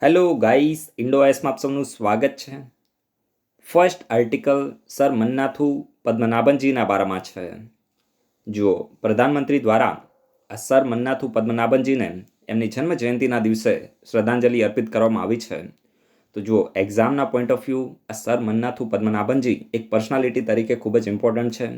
Hello guys, ઇન્ડોએસમાં આપ સૌનું સ્વાગત છે. ફર્સ્ટ આર્ટિકલ સર મન્નાથુ પદ્મનાભનજીના બારામાં છે. જુઓ, પ્રધાનમંત્રી દ્વારા સર મન્નાથુ પદ્મનાભનજીને એમની જન્મ જયંતિના દિવસે શ્રદ્ધાંજલિ અર્પિત કરવામાં આવી છે. તો જુઓ, એક્ઝામના પોઈન્ટ ઓફ વ્યૂ સર મન્નાથુ પદ્મનાભનજી એક પર્સનાલિટી તરીકે ખૂબ જ ઇમ્પોર્ટન્ટ છે.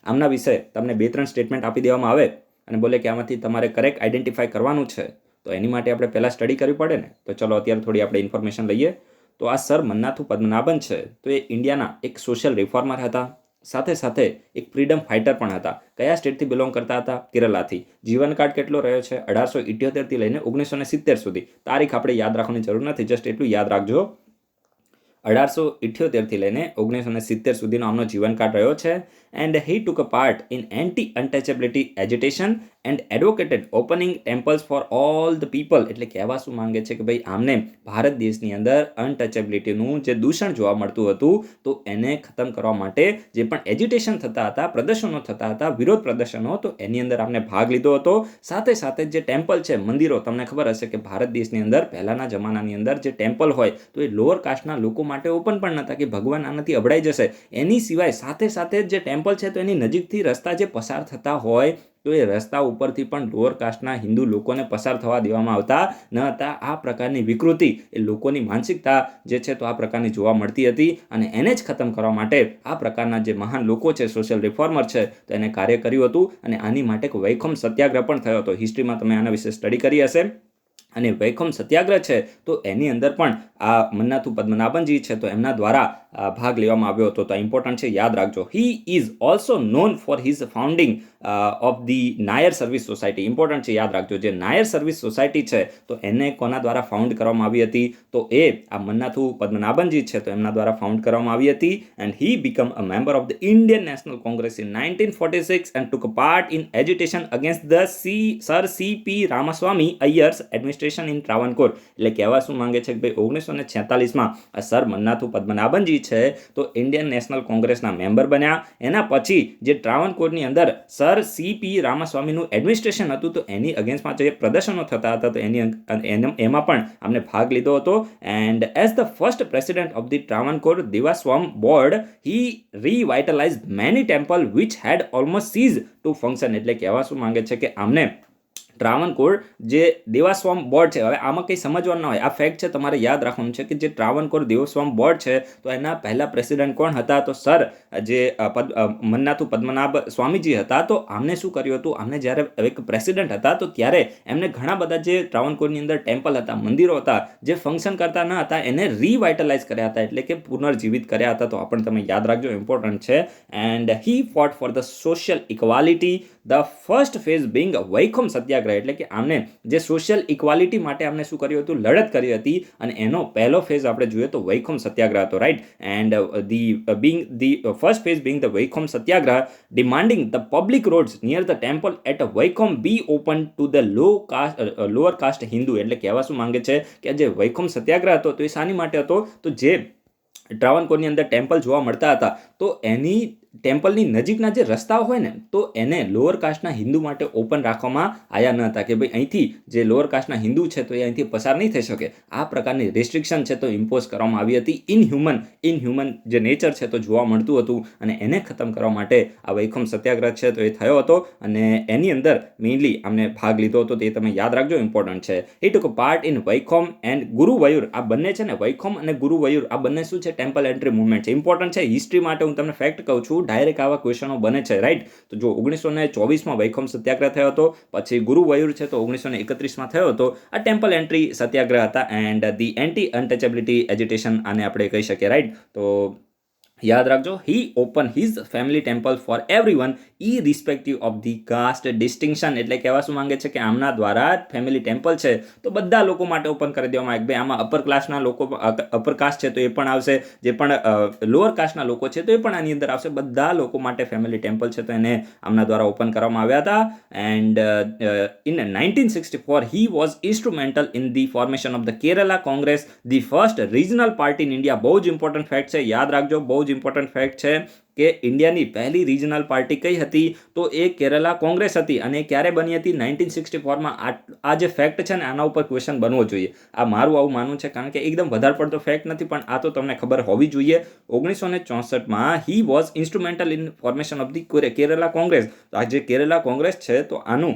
આમના વિશે તમને 2-3 સ્ટેટમેન્ટ આપી દેવામાં આવે અને બોલે કે આમાંથી તમારે કરેક્ટ આઈડેન્ટિફાય કરવાનું છે, તો એની માટે આપણે પહેલાં સ્ટડી કરવી પડે ને. તો ચલો અત્યારે થોડી આપણે ઇન્ફોર્મેશન લઈએ. તો આ સર મન્નાથુ પદ્મનાભન છે તો એ ઇન્ડિયાના એક સોશિયલ રિફોર્મર હતા, સાથે સાથે એક ફ્રીડમ ફાઇટર પણ હતા. કયા સ્ટેટથી બિલોંગ કરતા હતા? કેરલાથી. જીવનકાળ કેટલો રહ્યો છે? 1878થી લઈને 1970 સુધી. તારીખ આપણે યાદ રાખવાની જરૂર નથી, જસ્ટ એટલું યાદ રાખજો. 1878થી લઈને 1970 સુધીનો આમનો જીવનકાળ રહ્યો છે. And he took a part in anti untouchability agitation and advocated opening temples for all the people. એટલે કહેવા શું માંગે છે કે ભાઈ આમને ભારત દેશની અંદર અનટચેબિલિટીનું જે દૂષણ જોવા મળતું હતું તો એને ખતમ કરવા માટે જે પણ એજિટેશન થતા હતા, પ્રદર્શનો થતા હતા, વિરોધ પ્રદર્શનો, તો એની અંદર આમને ભાગ લીધો હતો. સાથે સાથે જે ટેમ્પલ છે, મંદિરો, તમને ખબર હશે કે ભારત દેશની અંદર પહેલાના જમાનાની અંદર જે ટેમ્પલ હોય તો એ લોઅર કાસ્ટના લોકો માટે ઓપન પણ નહોતા કે ભગવાન આનાથી અભડાઈ જશે. એની સિવાય સાથે સાથે જે ટેમ્પલ છે તો એની નજીકથી રસ્તા જે પસાર થતા હોય તો એ રસ્તા ઉપરથી પણ લોઅર કાસ્ટના હિન્દુ લોકોને પસાર થવા દેવામાં આવતા ન હતા. આ પ્રકારની વિકૃતિ એ લોકોની માનસિકતા જે છે તો આ પ્રકારની જોવા મળતી હતી અને એને જ ખતમ કરવા માટે આ પ્રકારના જે મહાન લોકો છે, સોશિયલ રિફોર્મર છે, તો એને કાર્ય કર્યું હતું અને આની માટે એક વૈખમ સત્યાગ્રહ પણ થયો હતો. હિસ્ટ્રીમાં તમે આના વિશે સ્ટડી કરી હશે. અને વૈખમ સત્યાગ્રહ છે તો એની અંદર પણ આ મન્નાથુ પદ્મનાભનજી છે તો એમના દ્વારા ભાગ લેવામાં આવ્યો હતો. તો ઇમ્પોર્ટન્ટ છે, યાદ રાખજો. He is also known for his founding of the Nair service society. Important છે, યાદ રાખજો. જે નાયર સર્વિસ સોસાયટી છે તો એને કોના દ્વારા ફાઉન્ડ કરવામાં આવી હતી? તો એ આ મન્નાથુ પદ્મનાભનજી છે તો એમના દ્વારા ફાઉન્ડ કરવામાં આવી હતી. And he became a member of the Indian National Congress in 1946 and took part in agitation against the sir C P. Ramaswami Iyer's administration in Travancore. એટલે કહેવા શું માંગે છે કે ભાઈ 1946માં સર મન્નાથુ પદ્મનાભનજી છે તો ઇન્ડિયન નેશનલ કોંગ્રેસના મેમ્બર બન્યા. એના પછી જે ટ્રાવણકોરની અંદર સર સી.પી. રામાસ્વામીનું એડમિનિસ્ટ્રેશન હતું તો એની અગેન્સ્ટમાં જે પ્રદર્શનો થતા હતા તો એમાં પણ અમને ભાગ લીધો હતો. And as the first president of the Travancore Devaswom board he revitalised many temple which had almost cease to function. એટલે કહેવા શું માંગે છે કે આમને ટ્રાવણકોર જે દેવાસ્વામ બોર્ડ છે, હવે આમાં કંઈ સમજવાનું ના હોય, આ ફેક્ટ છે, તમારે યાદ રાખવાનું છે કે જે ટ્રાવણકોર દેવાસ્વામ બોર્ડ છે તો એના પહેલા પ્રેસિડેન્ટ કોણ હતા? તો સર જે મન્નાથુ પદ્મનાભ સ્વામીજી હતા. તો આમને શું કર્યું હતું? આમને જ્યારે એક પ્રેસિડેન્ટ હતા તો ત્યારે એમને ઘણા બધા જે ટ્રાવણકોરની અંદર ટેમ્પલ હતા, મંદિરો હતા, જે ફંક્શન કરતા ન હતા એને રીવાઇટલાઇઝ કર્યા હતા, એટલે કે પુનર્જીવિત કર્યા હતા. તો આ પણ તમે યાદ રાખજો, ઇમ્પોર્ટન્ટ છે. And he fought for the social equality, the first phase being Vaikom Satyagraha. એટલે કે આમને જે સોશિયલ ઇક્વાલિટી માટે આમને શું કર્યું હતું? લડત કરી હતી. અને એનો પહેલો ફેઝ આપણે જોઈએ તો વૈખમ સત્યાગ્રહ હતો, right. And the first phase being the Vaikom Satyagraha demanding the public roads near the temple at Vaikom be open to the lower caste Hindu. એટલે કહેવા શું માંગે છે કે જે વૈખમ સત્યાગ્રહ હતો તો એ શાની માટે હતો? તો જે ટ્રાવણકોરની અંદર ટેમ્પલ જોવા મળતા હતા તો એની ટેમ્પલની નજીકના જે રસ્તાઓ હોય ને તો એને લોઅર કાસ્ટના હિન્દુ માટે ઓપન રાખવામાં આવ્યા ન હતા કે ભાઈ અહીંથી જે લોઅર કાસ્ટના હિન્દુ છે તો એ અહીંથી પસાર નહીં થઈ શકે. આ પ્રકારની રિસ્ટ્રિક્શન છે તો ઇમ્પોઝ કરવામાં આવી હતી. ઇનહ્યુમન જે નેચર છે તો જોવા મળતું હતું અને એને ખતમ કરવા માટે આ વૈખમ સત્યાગ્રહ છે તો એ થયો હતો અને એની અંદર મેઇનલી આમને ભાગ લીધો હતો. તે તમે યાદ રાખજો, ઇમ્પોર્ટન્ટ છે. હી ટુક પાર્ટ ઇન વૈખમ એન્ડ ગુરુવયુર. આ બંને છે ને, વૈખમ અને ગુરુવયુર, આ બંને શું છે? ટેમ્પલ એન્ટ્રી મુવમેન્ટ છે. ઇમ્પોર્ટન્ટ છે. હિસ્ટ્રી માટે હું તમને ફેક્ટ કહું છું, ડાયરેક્ટ આવા ક્વેશ્ચનો બને છે, રાઈટ. તો જો 1924માં વૈખમ સત્યાગ્રહ થયો હતો, પછી ગુરુવયુર છે તો 1931માં થયો હતો. આ ટેમ્પલ એન્ટ્રી સત્યાગ્રહ હતા. And the anti untouchability agitation આને આપણે કહી શકીએ, રાઈટ. તો યાદ રાખજો, he open his family temple for everyone irrespective of the caste distinction. એટલે કહેવા શું માંગે છે કે આમના દ્વારા ફેમિલી ટેમ્પલ છે તો બધા લોકો માટે ઓપન કરી દેવામાં આવે. ભાઈ આમાં અપર ક્લાસના લોકો, અપર કાસ્ટ છે તો એ પણ આવશે, જે પણ લોઅર કાસ્ટના લોકો છે તો એ પણ આની અંદર આવશે. બધા લોકો માટે ફેમિલી ટેમ્પલ છે તો એને આમના દ્વારા ઓપન કરવામાં આવ્યા હતા. And in 1964 he was instrumental in the formation of the Kerala Congress, the first regional party in India. બહુ જ ઇમ્પોર્ટન્ટ ફેક્ટ છે, યાદ રાખજો, બહુ જ ઇમ્પોર્ટન્ટ ફેક્ટ છે. કે ઇન્ડિયાની પહેલી રિજનલ પાર્ટી કઈ હતી, તો એ કેરલા કોંગ્રેસ હતી. અને એ ક્યારે બની હતી? 1964માં. આ જે ફેક્ટ છે ને આના ઉપર ક્વેશ્ચન બનવો જોઈએ. આ મારું આવું માનવું છે, કારણ કે એકદમ વધારે પડતો ફેક્ટ નથી, પણ આ તો તમને ખબર હોવી જોઈએ. 1964માં he was instrumental in formation of the Kerala Congress. આ જે કેરલા કોંગ્રેસ છે તો આનું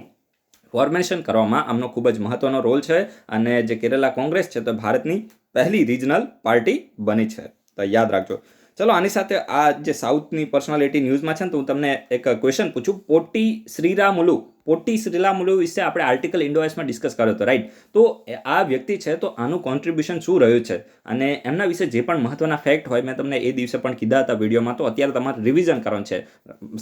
ફોર્મેશન કરવામાં આમનો ખૂબ જ મહત્વનો રોલ છે. અને જે કેરલા કોંગ્રેસ છે તો ભારતની પહેલી રિજનલ પાર્ટી બની છે, તો યાદ રાખજો. ચલો, આની સાથે આ જે સાઉથની પર્સનાલિટી ન્યૂઝમાં છે ને, તો હું તમને એક ક્વેશ્ચન પૂછું. પોટ્ટી શ્રીરામુલુ વિશે આપણે આર્ટિકલ ઇન્ડોએસમાં ડિસ્કસ કર્યો હતો, રાઈટ? તો આ વ્યક્તિ છે તો આનું કોન્ટ્રીબ્યુશન શું રહ્યું છે અને એમના વિશે જે પણ મહત્વના ફેક્ટ હોય મેં તમને એ દિવસે પણ કીધા હતા વિડીયોમાં, તો અત્યારે તમારે રિવિઝન કરવાનું છે.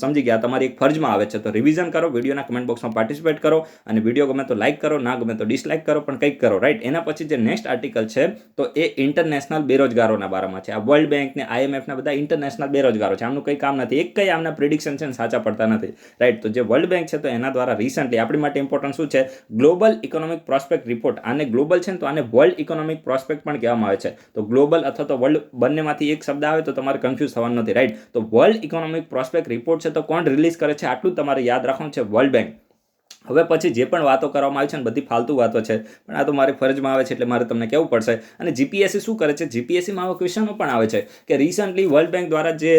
સમજી ગયા? તમારી એક ફરજમાં આવે છે, તો રિવિઝન કરો, વિડીયોના કમેન્ટ બોક્સમાં પાર્ટિસિપેટ કરો, અને વિડીયો ગમે તો લાઇક કરો, ના ગમે તો ડિસલાઇક કરો, પણ કંઈક કરો, રાઈટ? એના પછી જે નેક્સ્ટ આર્ટિકલ છે તો એ ઇન્ટરનેશનલ બેરોજગારોના બારામાં છે. આ વર્લ્ડ બેંક ને IMF ના બધા ઇન્ટરનેશનલ બેરોજગારો છે. આમનું કંઈ કામ નથી, એક કંઈ આમના પ્રિડિક્શન છે ને સાચા પડતા નથી, રાઈટ? તો જે વર્લ્ડ બેંક છે તો એના દ્વારા રિસન્ટલી આપણી માટે ઇમ્પોર્ટન્ટ શું છે? Global economic prospect report. આને ગ્લોબલ છે ને તો આને વર્લ્ડ ઇકોનોમિક પ્રોસ્પેક્ટ પણ કહેવામાં આવે છે. તો ગ્લોબલ અથવા તો વર્લ્ડ બંનેમાંથી એક શબ્દ આવે તો તમારે કન્ફ્યુઝ થવાનું નથી, રાઈટ? તો વર્લ્ડ ઇકોનોમિક પ્રોસ્પેક્ટ રિપોર્ટ છે તો કોણ રિલીઝ કરે છે? આટલું તમારે યાદ રાખવાનું છે, વર્લ્ડ બેંક. હવે પછી જે પણ વાતો કરવામાં આવી છે ને બધી ફાલતુ વાતો છે, પણ આ તો મારી ફરજમાં આવે છે એટલે મારે તમને કહેવું પડશે. અને જીપીએસસી શું કરે છે? જીપીએસસીમાં આવા ક્વેશ્ચનો પણ આવે છે કે રિસન્ટલી વર્લ્ડ બેંક દ્વારા જે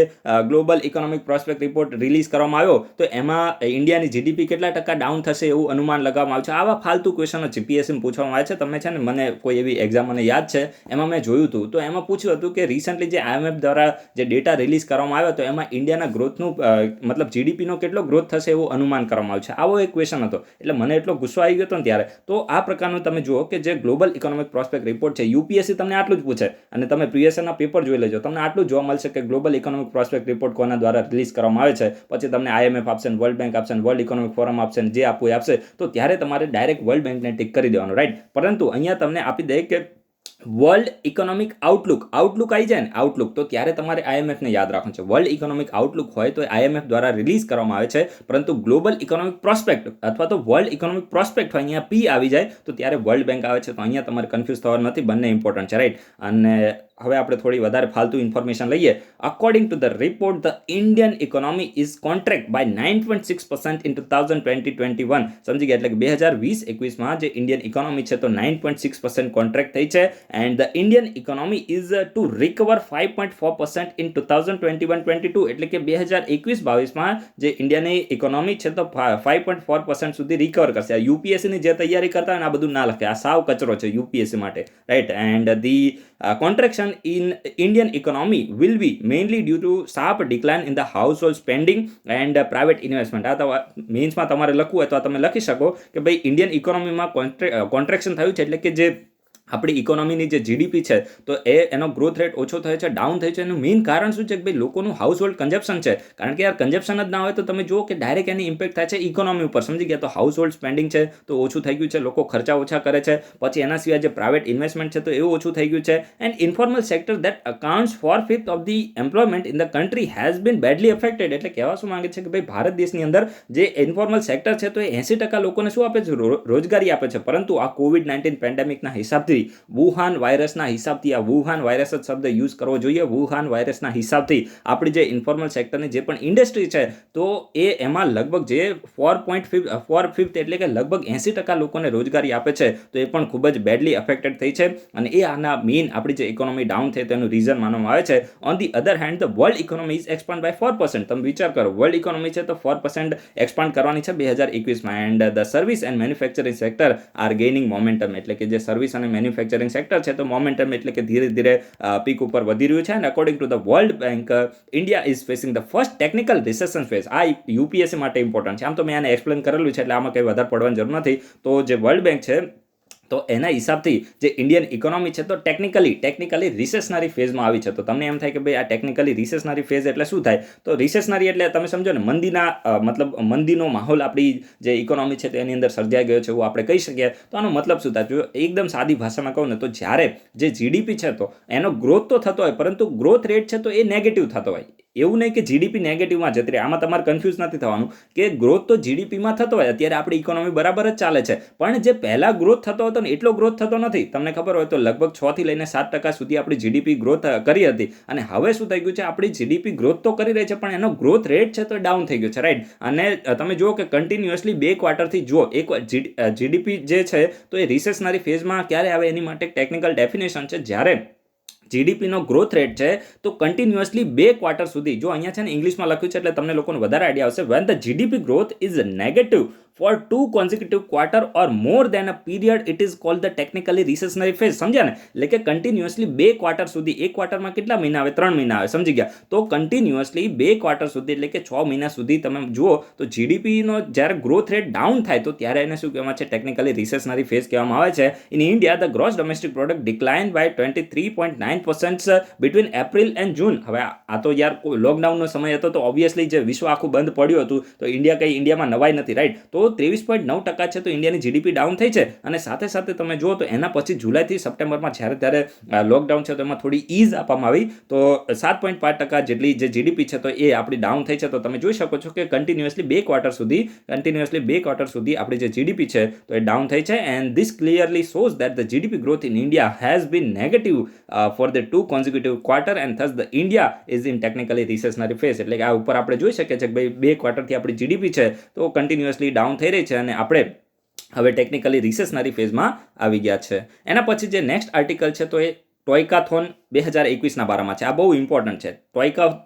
global economic prospect report release કરવામાં આવ્યો તો એમાં ઇન્ડિયાની જીડીપી કેટલા ટકા ડાઉન થશે એવું અનુમાન લગાવવામાં આવ્યું છે. આવા ફાલતુ ક્વેશ્ચનો જીપીએસસીમાં પૂછવામાં આવે છે. તમે છે ને, મને કોઈ એવી એક્ઝામ મને યાદ છે એમાં મેં જોયું હતું, તો એમાં પૂછ્યું હતું કે રિસન્ટલી જે IMF દ્વારા જે ડેટા રિલીઝ કરવામાં આવ્યો તો એમાં ઇન્ડિયાના ગ્રોથનું મતલબ જીડીપીનો કેટલો ગ્રોથ થશે એવું અનુમાન કરવામાં આવ્યું છે. આવો એક ક્વેશ્ચન હતો, એટલે મને એટલો ગુસ્સો આવી ગયો હતો ને ત્યારે. તો આ પ્રકારનું તમે જુઓ કે જે ગ્લોબલ ઇકોનોમિક પ્રોસ્પેક્ટ રિપોર્ટ છે, યુપીએસસી તમને આટલું જ પૂછે, અને તમે પ્રીવિયસ યરના પેપર જોઈ લેજો, તમને આટલું જોવા મળશે કે ગ્લોબલ ઇકોનોમિક પ્રોસ્પેક્ટ રિપોર્ટ કોના દ્વારા રિલીઝ કરવામાં આવે છે. પછી તમને IMF આપશે, વર્લ્ડ બેંક આપશે, વર્લ્ડ ઇકોનોમિક ફોરમ આપશે, જે આપવું એ આપશે, તો ત્યારે તમારે ડાયરેક્ટ વર્લ્ડ બેંકને ટિક કરી દેવાનું, રાઈટ? પરંતુ અહીંયા તમને આપી દે કે વર્લ્ડ ઇકોનોમિક આઉટલુક આવી જાય ને, આઉટલુક, તો ત્યારે તમારે IMF ને યાદ રાખવાનું છે. વર્લ્ડ ઇકોનોમિક આઉટલુક હોય તો IMF દ્વારા રિલીઝ કરવામાં આવે છે, પરંતુ ગ્લોબલ ઇકોનોમિક પ્રોસ્પેક્ટ અથવા તો વર્લ્ડ ઇકોનોમિક પ્રોસ્પેક્ટ હોય, અહીંયા P આવી જાય તો ત્યારે વર્લ્ડ બેંક આવે છે. તો અહીંયા તમારે કન્ફ્યુઝ થવાનું નથી, બંને ઇમ્પોર્ટન્ટ છે, રાઈટ? અને હવે આપણે થોડી વધારે ફાલતુ ઇન્ફોર્મેશન લઈએ. According to the report, the Indian economy is contract by 9.6% in 2020-21. સમજી ગયા? એટલે કે 2020-21માં જે ઇન્ડિયન ઇકોનોમી છે તો 9.6% કોન્ટ્રેક્ટ થઈ છે. And the Indian economy is to recover 5.4% in 2021-22. એટલે કે 2021-22માં જે ઇન્ડિયાની ઇકોનોમી છે તો 5.4% સુધી રિકવર કરશે. યુપીએસસીની જે તૈયારી કરતા હોય ને આ બધું ના લખે, આ સાવ કચરો છે યુપીએસસી માટે, right? And the contraction in Indian economy will be mainly due to sharp decline in the household spending and private investment. આ તો મીન્સમાં તમારે લખવું હોય તો તમે લખી શકો કે ભાઈ ઇન્ડિયન ઇકોનોમીમાં કોન્ટ્રેક્શન થયું છે, એટલે કે જે આપણી ઇકોનોમીની જે જીડીપી છે તો એનો ગ્રોથ રેટ ઓછો થયો છે, ડાઉન થયો છે. એનું મેઇન કારણ શું છે કે ભાઈ લોકોનું હાઉસ હોલ્ડ કન્ઝપ્શન છે. કારણ કે યાર કન્ઝપ્શન જ ના હોય તો તમે જુઓ કે ડાયરેક્ટ એની ઇમ્પેક્ટ થાય છે ઇકોનોમી ઉપર. સમજી ગયા? તો હાઉસ હોલ્ડ સ્પેન્ડિંગ છે તો ઓછું થઈ ગયું છે, લોકો ખર્ચા ઓછા કરે છે. પછી એના સિવાય જે પ્રાઇવેટ ઇન્વેસ્ટમેન્ટ છે તો એવું ઓછું થઈ ગયું છે. And informal sector that accounts for 5th of the employment in the country has been badly affected. એટલે કહેવા શું માંગે છે કે ભાઈ ભારત દેશની અંદર જે ઇન્ફોર્મલ સેક્ટર છે તો એ 80% લોકોને શું આપે છે? રોજગારી આપે છે. પરંતુ આ COVID-19 પેન્ડેમિકના હિસાબથી, વુહાન વાયરસના હિસાબથી, આ વુહાન વાયરસ જ શબ્દ યુઝ કરવો જોઈએ, વુહાન વાયરસના હિસાબથી આપણી જે ઇન્ફોર્મલ સેક્ટરની જે પણ ઇન્ડસ્ટ્રી છે તો એમાં લગભગ જે 4/5 એટલે કે લગભગ 80% લોકોને રોજગારી આપે છે તો એ પણ ખૂબ જ બેડલી અફેક્ટેડ થઈ છે. અને એ આના મેઇન આપણી જે ઇકોનોમી ડાઉન થઈ તેનું રીઝન માનવામાં આવે છે. On the other hand, the world economy is expand by 4%. તમે વિચાર કરો, વર્લ્ડ ઇકોનોમી છે તો 4% એક્સપાન્ડ કરવાની છે 2021માં. And the service and manufacturing sector are gaining momentum. એટલે કે જે સર્વિસ અને મેન્યુફેક્ચરિંગ સેક્ટર છે તો મોમેન્ટમ એટલે કે ધીરે ધીરે પીક ઉપર વધી રહ્યું છે. અને according to the world bank, India is facing the first technical recession phase. આ યુપીએસસી માટે ઇમ્પોર્ટન્ટ છે. આમ તો મેં આને એક્સપ્લેન કરેલું છે એટલે આમાં કંઈ વધારે પડવાની જરૂર નથી. તો જે વર્લ્ડ બેંક છે તો એના હિસાબથી જે ઇન્ડિયન ઇકોનોમી છે તો ટેકનિકલી રિસેશનરી ફેઝમાં આવી છે. તો તમને એમ થાય કે ભાઈ આ ટેકનિકલી રિસેશનરી ફેઝ એટલે શું થાય? તો રિસેશનરી એટલે તમે સમજો ને મતલબ મંદીનો માહોલ આપણી જે ઇકોનોમી છે તો એની અંદર સર્જાઈ ગયો છે એવું આપણે કહી શકીએ. તો આનો મતલબ શું થાય? જો એકદમ સાદી ભાષામાં કહું ને તો જ્યારે જે જીડીપી છે તો એનો ગ્રોથ તો થતો હોય પરંતુ ગ્રોથ રેટ છે તો એ નેગેટિવ થતો હોય. એવું નહીં કે જીડીપી નેગેટિવમાં જતી રહે. આમાં તમારે કન્ફ્યુઝ નથી થવાનું કે ગ્રોથ તો જીડીપીમાં થતો હોય, અત્યારે આપણી ઇકોનોમી બરાબર જ ચાલે છે, પણ જે પહેલા ગ્રોથ થતો હતો ને એટલો ગ્રોથ થતો નથી. તમને ખબર હોય તો લગભગ 6 થી લઈને 7% સુધી આપણી જીડીપી ગ્રોથ કરી હતી, અને હવે શું થઈ ગયું છે, આપણી જીડીપી ગ્રોથ તો કરી રહી છે પણ એનો ગ્રોથ રેટ છે તો ડાઉન થઈ ગયો છે, રાઈટ. અને તમે જુઓ કે કન્ટિન્યુઅસલી 2 ક્વાર્ટરથી જુઓ એક જીડીપી જે છે તો એ રિસેશનરી ફેઝમાં ક્યારે આવે એની માટે ટેકનિકલ ડેફિનેશન છે. જ્યારે જીડીપીનો ગ્રોથ રેટ છે તો કન્ટિન્યુઅસલી 2 ક્વાર્ટર સુધી, જો અહીંયા છે ને ઇંગ્લિશમાં લખ્યું છે એટલે તમને લોકોને વધારે આઈડિયા આવશે, when the GDP growth is negative for 2 consecutive quarter or more than a period it is called the technically recessionary phase. સમજ્યા ને? એટલે કે કન્ટિન્યુઅસલી 2 ક્વાર્ટર સુધી, એક ક્વાર્ટરમાં કેટલા મહિના આવે? 3 મહિના આવે, સમજી ગયા? તો કન્ટિન્યુઅસલી 2 ક્વાર્ટર સુધી એટલે કે 6 મહિના સુધી તમે જુઓ તો જીડીપીનો જ્યારે ગ્રોથ રેટ ડાઉન થાય તો ત્યારે એને શું કહેવામાં છે? ટેકનિકલી રિસેશનરી ફેઝ કહેવામાં આવે છે. In India the gross domestic product decline by 23.9% between April and June. હવે આ તો યાર લોકડાઉનનો સમય હતો તો ઓબ્વિયસલી જે વિશ્વ આખું બંધ પડ્યું હતું તો ઇન્ડિયામાં નવાઈ નથી, રાઈટ. તો 23.9% છે તો ઇન્ડિયાની જીડીપી ડાઉન થઈ છે. અને સાથે સાથે તમે જુઓ તો એના પછી જુલાઈથી સપ્ટેમ્બરમાં જ્યારે ત્યારે લોકડાઉન છે તો એમાં થોડી ઈઝ આપવામાં આવી, તો 7.5% જેટલી જે જીડીપી છે તો એ આપણી ડાઉન થઈ છે. તો તમે જોઈ શકો છો કે કન્ટિન્યુઅસલી 2 ક્વાર્ટર સુધી આપણી જે જીડીપી છે તો એ ડાઉન થઈ છે. And this clearly shows that the GDP growth in India has been negative for the 2 consecutive quarter and thus the India is in technically recessionary phase. એટલે કે આ ઉપર આપણે જોઈ શકીએ છીએ કે ભાઈ 2 ક્વાર્ટરથી આપણી જીડીપી છે તો કન્ટિન્યુઅસલી ડાઉન થઈ રહી છે અને આપણે હવે ટેકનિકલી રિસેશનરી ફેઝમાં આવી ગયા છે. એના પછી જે નેક્સ્ટ આર્ટિકલ છે તો એ ટોયકાથોન 2021ના બારામાં છે. આ બહુ ઇમ્પોર્ટન્ટ છે.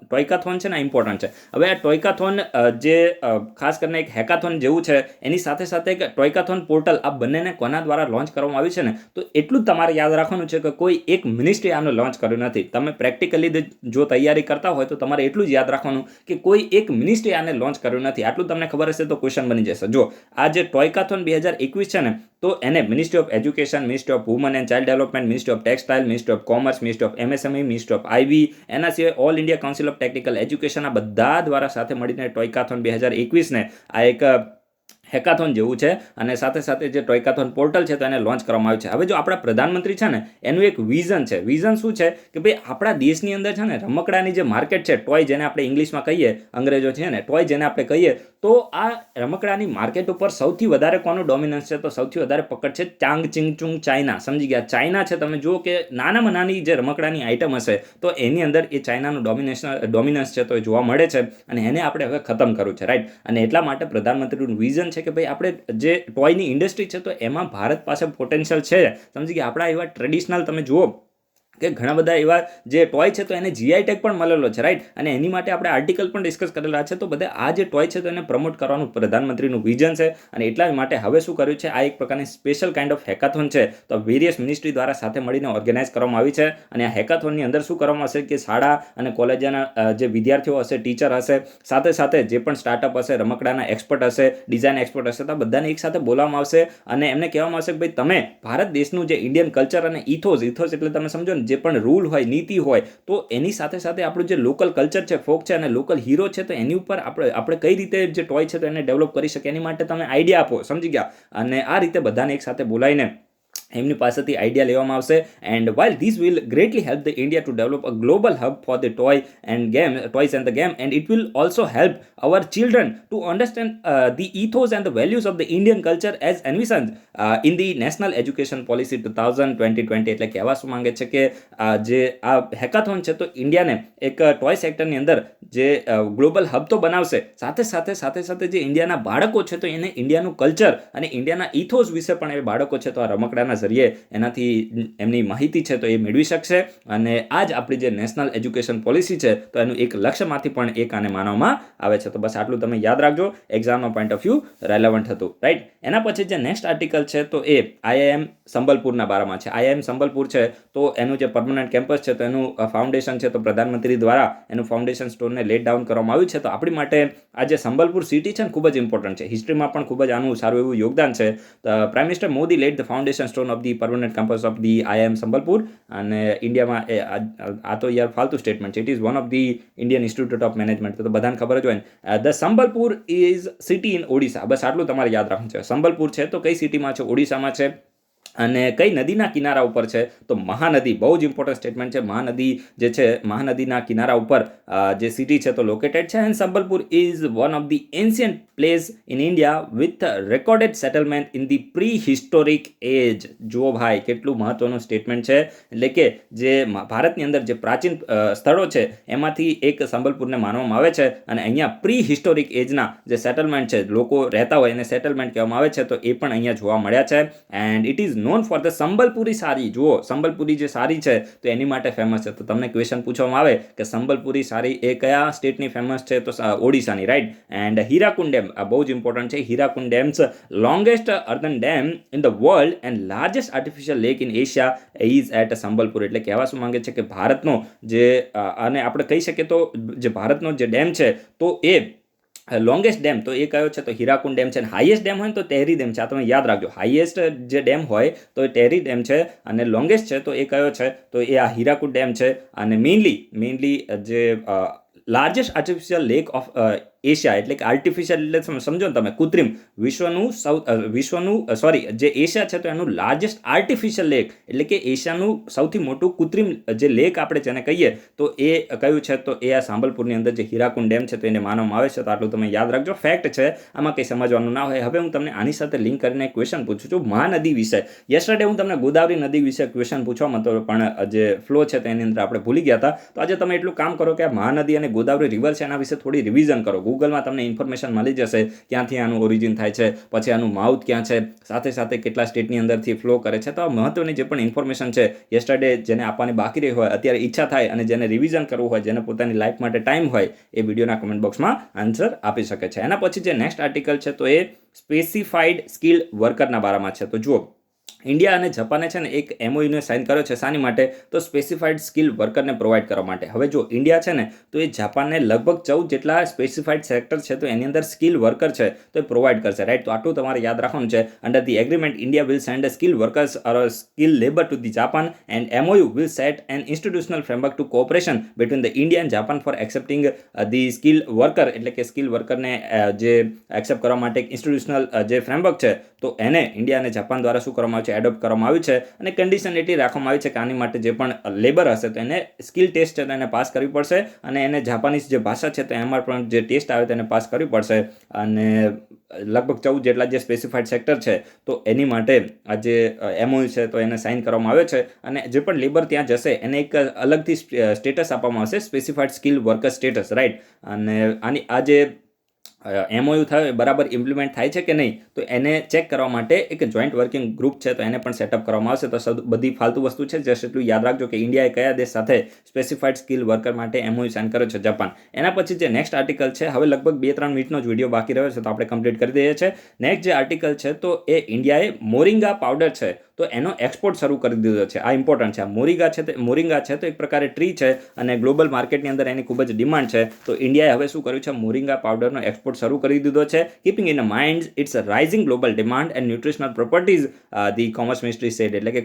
ટોયકાથોન છે ને ઇમ્પોર્ટન્ટ છે. હવે આ ટોયકાથોન જે ખાસ કરીને એક હેકાથોન જેવું છે, એની સાથે સાથે એક ટોયકાથોન પોર્ટલ, આ બંનેને કોના દ્વારા લોન્ચ કરવામાં આવ્યું છે ને, તો એટલું જ તમારે યાદ રાખવાનું છે કે કોઈ એક મિનિસ્ટ્રી આનું લોન્ચ કર્યું નથી. તમે પ્રેક્ટિકલી જો તૈયારી કરતા હોય તો તમારે એટલું જ યાદ રાખવાનું કે કોઈ એક મિનિસ્ટ્રી આને લોન્ચ કર્યું નથી. આટલું તમને ખબર હશે તો ક્વેશ્ચન બની જશે. જો આ જે ટોયકાથોન 2021 છે ને તો એને ministry of education, ministry of woman and child development, ministry of textile, ministry of commerce, ministry of MSME, ministry of IB, એના સિવાય all India council of technical education, આ બધા દ્વારા સાથે મળીને ટોયકાથોન 2021ને આ એક હેકાથોન જેવું છે. અને સાથે સાથે જે ટોયકાથોન પોર્ટલ છે તો એને લોન્ચ કરવામાં આવ્યું છે. હવે જો આપણા પ્રધાનમંત્રી છે ને એનું એક વિઝન છે. વિઝન શું છે કે ભાઈ આપણા દેશની અંદર છે ને રમકડાની જે માર્કેટ છે, ટોય જેને આપણે ઇંગ્લિશમાં કહીએ, અંગ્રેજો છે ને ટોય જેને આપણે કહીએ, તો આ રમકડાની માર્કેટ ઉપર સૌથી વધારે કોનું ડોમિનન્સ છે? તો સૌથી વધારે પકડ છે ચાંગ ચિંગચુંગ ચાઇના. સમજી ગયા? ચાઇના છે. તમે જુઓ કે નાનામાં નાની જે રમકડાની આઇટમ હશે તો એની અંદર એ ચાઇનાનું ડોમિનન્સ છે તો એ જોવા મળે છે, અને એને આપણે હવે ખતમ કરવું છે, રાઈટ. અને એટલા માટે પ્રધાનમંત્રીનું વિઝન છે કે ભાઈ આપણે જે ટોયની ઇન્ડસ્ટ્રી છે તો એમાં ભારત પાસે પોટેન્શિયલ છે. સમજી ગયા? આપણા એવા ટ્રેડિશનલ તમે જુઓ કે ઘણા બધા એવા જે ટોય છે તો એને જીઆઈ ટેગ પણ મળેલો છે, રાઈટ. અને એની માટે આપણે આર્ટિકલ પણ ડિસ્કસ કરેલા છે. તો બધા આ જે ટોય છે તો એને પ્રમોટ કરવાનું પ્રધાનમંત્રીનું વિઝન છે, અને એટલા માટે હવે શું કર્યું છે, આ એક પ્રકારની સ્પેશિયલ કાઇન્ડ ઓફ હેકાથોન છે તો વેરિયસ મિનિસ્ટ્રી દ્વારા સાથે મળીને ઓર્ગેનાઇઝ કરવામાં આવી છે. અને આ હેકાથોનની અંદર શું કરવામાં આવશે કે શાળા અને કોલેજના જે વિદ્યાર્થીઓ હશે, ટીચર હશે, સાથે સાથે જે પણ સ્ટાર્ટઅપ હશે, રમકડાના એક્સપર્ટ હશે, ડિઝાઇન એક્સપર્ટ હશે, તો બધાને એક સાથે બોલાવવામાં આવશે અને એમને કહેવામાં આવશે કે ભાઈ તમે ભારત દેશનું જે ઇન્ડિયન કલ્ચર અને ઇથોસ એટલે તમે સમજો ને, જે પણ રૂલ હોય, નીતિ હોય, તો એની સાથે સાથે આપણું જે લોકલ કલ્ચર છે, ફોક છે અને લોકલ હીરો છે તો એની ઉપર આપણે કઈ રીતે જે ટોય છે તો એને ડેવલપ કરી શકીએ એની માટે તમે આઈડિયા આપો. સમજી ગયા? અને આ રીતે બધાને એક સાથે બોલાવીને એમની પાસેથી આઈડિયા લેવામાં આવશે. And while this will greatly help the India to develop a global hub for the toys and the game, and it will also help our children to understand the ethos and the values of the Indian culture as envisioned in the National Education Policy 2020. એટલે કહેવા શું માંગે છે કે જે આ hackathon છે તો ઇન્ડિયાને એક ટોય સેક્ટરની અંદર જે ગ્લોબલ હબ તો બનાવશે, સાથે સાથે જે ઇન્ડિયાના બાળકો છે તો એને ઇન્ડિયાનું કલ્ચર અને ઇન્ડિયાના ઇથોસ વિશે પણ એ બાળકો છે તો આ રમકડાના જરીએ એનાથી એમની માહિતી છે તો એ મેળવી શકશે. અને આ જ આપણી જે નેશનલ એજ્યુકેશન પોલિસી છે તો એનું એક લક્ષ્યમાંથી પણ એક આને માનવામાં આવે છે. તો બસ આટલું તમે યાદ રાખજો, એક્ઝામનો પોઈન્ટ ઓફ વ્યૂ રેલેવન્ટ હતું, રાઈટ. એના પછી જે નેક્સ્ટ આર્ટિકલ છે તો એ IIM સંબલપુરના બારામાં છે. IIM સંબલપુર છે તો એનું જે પરમનન્ટ કેમ્પસ છે તો એનું ફાઉન્ડેશન છે તો પ્રધાનમંત્રી દ્વારા એનું ફાઉન્ડેશન સ્ટોનને લેટ ડાઉન કરવામાં આવ્યું છે. તો આપણી માટે આ જે સંબલપુર સિટી છે ને ખૂબ જ ઇમ્પોર્ટન્ટ છે. હિસ્ટ્રીમાં પણ ખૂબ જ આનું સારું એવું યોગદાન છે. Prime minister Modi laid the foundation stone of the permanent campus of the IIM Sambalpur. અને ઇન્ડિયામાં આ તો યાર ફાલતુ સ્ટેટમેન્ટ છે. It is one of the Indian institute of management. તો બધાને ખબર જ હોય ને. The Sambalpur is city in Odisha. બસ આટલું તમારે યાદ રાખવું છે. સંબલપુર છે તો કઈ સિટીમાં છે? ઓડિશામાં છે. અને કઈ નદીના કિનારા ઉપર છે તો મહાનદી, બહુ જ ઇમ્પોર્ટન્ટ સ્ટેટમેન્ટ છે. મહાનદી જે છે મહાનદીના કિનારા ઉપર જે સિટી છે તો લોકેટેડ છે. And Sambalpur is one of the ancient place in India with recorded settlement in the prehistoric age. જુઓ ભાઈ કેટલું મહત્વનું સ્ટેટમેન્ટ છે. એટલે કે જે ભારતની અંદર જે પ્રાચીન સ્થળો છે એમાંથી એક સંબલપુરને માનવામાં આવે છે. અને અહીંયા પ્રી હિસ્ટોરિક એજના જે સેટલમેન્ટ છે, લોકો રહેતા હોય એને સેટલમેન્ટ કહેવામાં આવે છે, તો એ પણ અહીંયા જોવા મળ્યા છે. And it is known for the Sambalpuri sari. જુઓ સંબલપુરી જે સાડી છે તો એની માટે ફેમસ છે. તો તમને ક્વેશ્ચન પૂછવામાં આવે કે સંબલપુરી સાડી એ કયા સ્ટેટની ફેમસ છે, તો ઓડિશાની, રાઈટ. એન્ડ હીરાકુંડ ડેમ આ બહુ જ ઇમ્પોર્ટન્ટ છે. Hirakud dam's longest earthen dam in the world and largest artificial lake in Asia is at Sambalpur. એટલે કહેવા શું માંગે છે કે ભારતનો જે અને આપણે કહી શકીએ તો જે ભારતનો જે ડેમ છે તો એ લોંગેસ્ટ ડેમ તો એ કયો છે તો હીરાકુંડ ડેમ છે. અને હાઈએસ્ટ ડેમ હોય તો તેહરી ડેમ છે. આ તમે યાદ રાખજો. હાઈએસ્ટ જે ડેમ હોય તો એ તેહરી ડેમ છે. અને લોંગેસ્ટ છે તો એ કયો છે તો એ આ હીરાકુંડ ડેમ છે. અને મેઇનલી જે largest artificial lack of Asia, એટલે કે આર્ટિફિશિયલ એટલે સમજો ને તમે કૃત્રિમ, વિશ્વનું જે એશિયા છે તો એનું લાર્જેસ્ટ આર્ટિફિશિયલ લેક એટલે કે એશિયાનું સૌથી મોટું કૃત્રિમ જે લેક આપણે જેને કહીએ તો એ કયું છે તો એ આ સાંબલપુરની અંદર જે હીરાકુંડ ડેમ છે તો એને માનવામાં આવે છે. તો આટલું તમે યાદ રાખજો. ફેક્ટ છે, આમાં કંઈ સમજવાનું ના હોય. હવે હું તમને આની સાથે લિંક કરીને એક ક્વેશ્ચન પૂછું છું મહાનદી વિશે. યસ્ટરડે હું તમને ગોદાવરી નદી વિશે ક્વેશ્ચન પૂછવામાં હતો, પણ જે ફ્લો છે તેની અંદર આપણે ભૂલી ગયા હતા. તો આજે તમે એટલું કામ કરો કે આ મહાનદી અને ગોદાવરી રિવર છે એના વિશે થોડી રિવિઝન કરો. ગૂગલમાં તમને ઇન્ફોર્મેશન મળી જશે ક્યાંથી આનું ઓરિજિન થાય છે, પછી આનું માઉથ ક્યાં છે, સાથે સાથે કેટલા સ્ટેટની અંદરથી ફ્લો કરે છે. તો આ મહત્વની જે પણ ઇન્ફોર્મેશન છે યસ્ટરડે જેને આપવાની બાકી રહી હોય, અત્યારે ઈચ્છા થાય અને જેને રિવિઝન કરવું હોય, જેને પોતાની લાઈફ માટે ટાઈમ હોય, એ વિડીયોના કમેન્ટ બોક્સમાં આન્સર આપી શકે છે. એના પછી જે નેક્સ્ટ આર્ટિકલ છે તો એ સ્પેસિફાઈડ સ્કિલ વર્કરના બારામાં છે. તો જુઓ ઇન્ડિયા અને જાપાને છે ને એક એમઓયુને સાઇન કર્યો છે. શાની માટે તો સ્પેસિફાઈડ સ્કિલ વર્કરને પ્રોવાઈડ કરવા માટે. હવે જો ઇન્ડિયા છે ને તો એ જાપાનને લગભગ 14 જેટલા સ્પેસિફાઈડ સેક્ટર છે તો એની અંદર સ્કિલ વર્કર છે તો એ પ્રોવાઈડ કરશે, રાઈટ. તો આટલું તમારે યાદ રાખવાનું છે. Under the agreement India will send skill workers or skill labour to the Japan and MOU will set an institutional framework to cooperation between the India and Japan for accepting the skill worker. એટલે કે skill વર્કરને જે accept કરવા માટે એક institutional જે framework છે તો એને ઇન્ડિયા અને જાપાન દ્વારા શું કરવામાં આવે છે, એડોપ્ટ કરવામાં આવ્યું છે. અને કન્ડિશન એટલી રાખવામાં આવી છે કે આની માટે જે પણ લેબર હશે તો એને સ્કિલ ટેસ્ટ છે તો એને પાસ કરવી પડશે. અને એને જાપાનીઝ જે ભાષા છે તો એમાં પણ જે ટેસ્ટ આવે તેને પાસ કરવી પડશે. અને લગભગ 14 જેટલા જે સ્પેસિફાઈડ સેક્ટર છે તો એની માટે આ જે એમઓયુ છે તો એને સાઇન કરવામાં આવ્યો છે. અને જે પણ લેબર ત્યાં જશે એને એક અલગથી સ્ટેટસ આપવામાં આવશે, specified skill worker status, right. અને આની આ જે એમઓયુ થાય બરાબર ઇમ્પ્લિમેન્ટ થાય છે કે નહીં તો એને ચેક કરવા માટે એક જોઈન્ટ વર્કિંગ ગ્રુપ છે તો એને પણ સેટઅપ કરવામાં આવશે. તો બધી ફાલતુ વસ્તુ છે, જસ્ટ એટલું યાદ રાખજો કે ઇન્ડિયાએ કયા દેશ સાથે સ્પેસિફાઈડ સ્કિલ વર્કર માટે એમઓયુ સાઇન કર્યો છે, જાપાન. એના પછી જે નેક્સ્ટ આર્ટિકલ છે, હવે લગભગ 2-3 મિનિટનો જ વિડીયો બાકી રહ્યો છે તો આપણે કમ્પ્લીટ કરી દઈએ છીએ. નેક્સ્ટ જે આર્ટિકલ છે તો એ ઇન્ડિયાએ મોરિંગા પાવડર છે તો એનો એક્સપોર્ટ શરૂ કરી દીધો છે. આ ઇમ્પોર્ટન્ટ છે. મોરિંગા છે તો એક પ્રકારે ટ્રી છે અને ગ્લોબલ માર્કેટની અંદર એની ખૂબ જ ડિમાન્ડ છે. તો ઇન્ડિયાએ હવે શું કર્યું છે, મોરિંગા પાવડરનો એક્સપોર્ટ શરૂ કરી દીધો છે. Keeping in mind its rising global demand and nutritional properties, the commerce ministry said. એટલે કે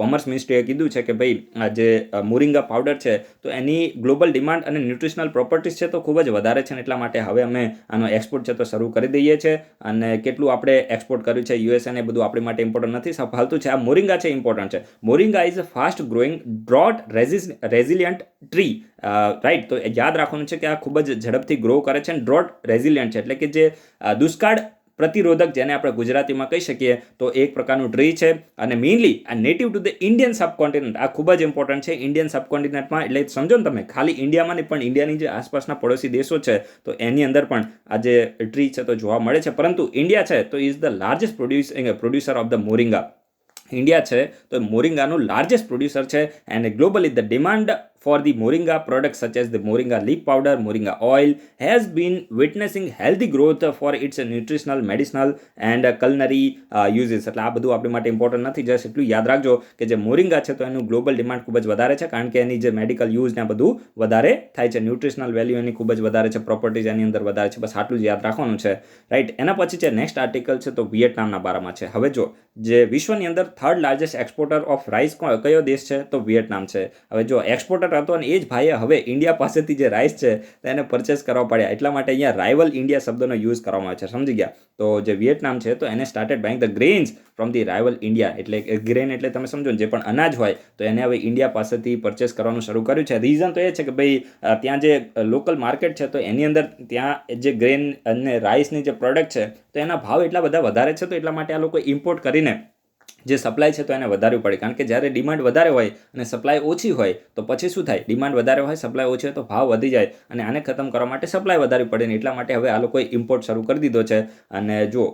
કોમર્સ મિનિસ્ટ્રીએ કીધું છે કે ભાઈ આ જે મોરિંગા પાવડર છે તો એની ગ્લોબલ ડિમાન્ડ અને ન્યુટ્રિશનલ પ્રોપર્ટીઝ છે તો ખૂબ જ વધારે છે. એટલા માટે હવે અમે આનો એક્સપોર્ટ છે તો શરૂ કરી દઈએ છીએ. અને કેટલું આપણે એક્સપોર્ટ કર્યું છે યુએસએ ને બધું આપણી માટે ઇમ્પોર્ટન્ટ નથી, ફાલતું છે. આ મોરિંગા છે ઇમ્પોર્ટન્ટ છે. Moringa is a fast growing drought resilient tree, right. તો યાદ રાખવાનું છે કે આ ખૂબ જ ઝડપથી ગ્રો કરે છે અને ડ્રોટ રેઝિલિયન્ટ છે એટલે કે જે દુષ્કાળ પ્રતિરોધક જેને આપણે ગુજરાતીમાં કહી શકીએ તો એક પ્રકારનું ટ્રી છે. અને મેઇનલી આ નેટિવ ટુ ધ ઇન્ડિયન સબકોન્ટિનેન્ટ, આ ખૂબ જ ઇમ્પોર્ટન્ટ છે. ઇન્ડિયન સબકોન્ટિનેન્ટમાં એટલે સમજો ને તમે, ખાલી ઇન્ડિયામાં નહીં પણ ઇન્ડિયાની જે આસપાસના પડોશી દેશો છે તો એની અંદર પણ આ જે ટ્રી છે તો જોવા મળે છે. પરંતુ ઇન્ડિયા છે તો is the largest producer of the moringa. India છે તો મોરિંગાનું લાર્જેસ્ટ પ્રોડ્યુસર છે. And globally the demand for the moringa products such as the moringa leaf powder, moringa oil has been witnessing healthy growth for its nutritional, medicinal and culinary uses. એટલે આ બધું આપણી માટે important નથી, just એટલું યાદ રાખજો કે જે મોરિંગા છે તો એનું ગ્લોબલ ડિમાન્ડ ખૂબ જ વધારે છે કારણ કે એની જે મેડિકલ યુઝ ને બધું વધારે થાય છે. ન્યુટ્રિશનલ વેલ્યુ એની ખૂબ જ વધારે છે, પ્રોપર્ટીઝ એની અંદર વધારે છે. બસ આટલું જ યાદ રાખવાનું છે, રાઈટ. એના પછી છે નેક્સ્ટ આર્ટિકલ છે તો વિયેટનામના બારામાં છે. હવે જો જે વિશ્વની અંદર third largest exporter of rice કયો દેશ છે તો વિયેટનામ છે. હવે જો એક્સપોર્ટર એક્સપોર્ટર હતો અને એ જ ભાઈએ હવે ઇન્ડિયા પાસેથી જે રાઈસ છે તેને પરચેસ કરવા પડ્યા, એટલા માટે અહીંયા રાઇવલ ઇન્ડિયા શબ્દનો યુઝ કરવામાં આવે છે, સમજી ગયા. તો જે વિયેટનામ છે તો એને started buying the grains from the rival India, એટલે ગ્રેન એટલે તમે સમજો ને જે પણ અનાજ હોય તો એને હવે ઇન્ડિયા પાસેથી પરચેસ કરવાનું શરૂ કર્યું છે. રીઝન તો એ છે કે ભાઈ ત્યાં જે લોકલ માર્કેટ છે તો એની અંદર ત્યાં જે ગ્રેન અને રાઈસની જે પ્રોડક્ટ છે તો એના ભાવ એટલા બધા વધારે છે, તો એટલા માટે આ લોકો ઇમ્પોર્ટ કરીને જે સપ્લાય છે તો એને વધારવી પડે, કારણ કે જ્યારે ડિમાન્ડ વધારે હોય અને સપ્લાય ઓછી હોય તો પછી શું થાય, ડિમાન્ડ વધારે હોય સપ્લાય ઓછી હોય તો ભાવ વધી જાય અને આને ખતમ કરવા માટે સપ્લાય વધારવી પડે ને એટલા માટે હવે આ લોકોએ ઇમ્પોર્ટ શરૂ કરી દીધો છે. અને જો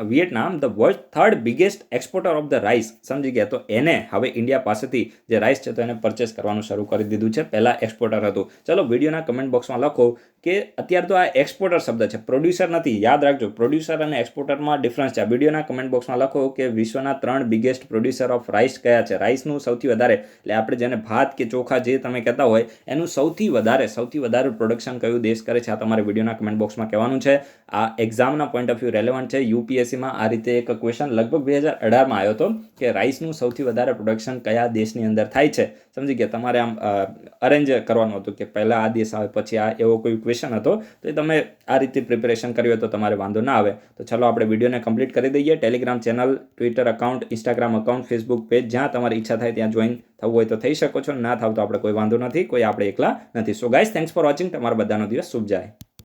વિયેટનામ the world third biggest exporter of the rice, સમજી ગયા, તો એને હવે ઇન્ડિયા પાસેથી જે રાઈસ છે તો એને પરચેસ કરવાનું શરૂ કરી દીધું છે, પહેલાં એક્સપોર્ટર હતું. ચલો વિડીયોના કમેન્ટ બોક્સમાં લખો કે અત્યારે તો આ એક્સપોર્ટર શબ્દ છે, પ્રોડ્યુસર નથી, યાદ રાખજો પ્રોડ્યુસર અને એક્સપોર્ટરમાં ડિફરન્સ છે. આ વિડીયોના કમેન્ટ બોક્સમાં લખો કે વિશ્વના 3 બિગેસ્ટ પ્રોડ્યુસર ઓફ રાઈસ કયા છે, રાઈસનું સૌથી વધારે એટલે આપણે જેને ભાત કે ચોખા જે તમે કહેતા હોય એનું સૌથી વધારે પ્રોડક્શન કયું દેશ કરે છે, આ તમારે વિડીયોના કમેન્ટ બોક્સમાં કહેવાનું છે. આ એક્ઝામના પોઈન્ટ ઓફ વ્યૂ રેલેવન્ટ છે. યુપીએસસીમાં આ રીતે એક ક્વેશ્ચન લગભગ 2018માં આવ્યો હતો કે રાઈસનું સૌથી વધારે પ્રોડક્શન કયા દેશની અંદર થાય છે, સમજી ગયા. તમારે આમ અરેન્જ કરવાનું હતું કે પહેલાં આ દેશ આવે પછી આ, એવો કોઈ ક્વેશ્ચન હતો, તો એ તમે આ રીતે પ્રિપેરેશન કર્યું હોય તો તમારે વાંધો ના આવે. તો ચલો આપણે વિડીયોને કમ્પ્લીટ કરી દઈએ. Telegram channel, Twitter account, Instagram account, Facebook page, જ્યાં તમારી ઈચ્છા થાય ત્યાં જોઈન થવું હોય તો થઈ શકો છો, ના થાવ તો આપણે કોઈ વાંધો નથી, કોઈ આપણે એકલા નથી. So guys, thanks for watching. તમારા બધાનો દિવસ શુભ જાય.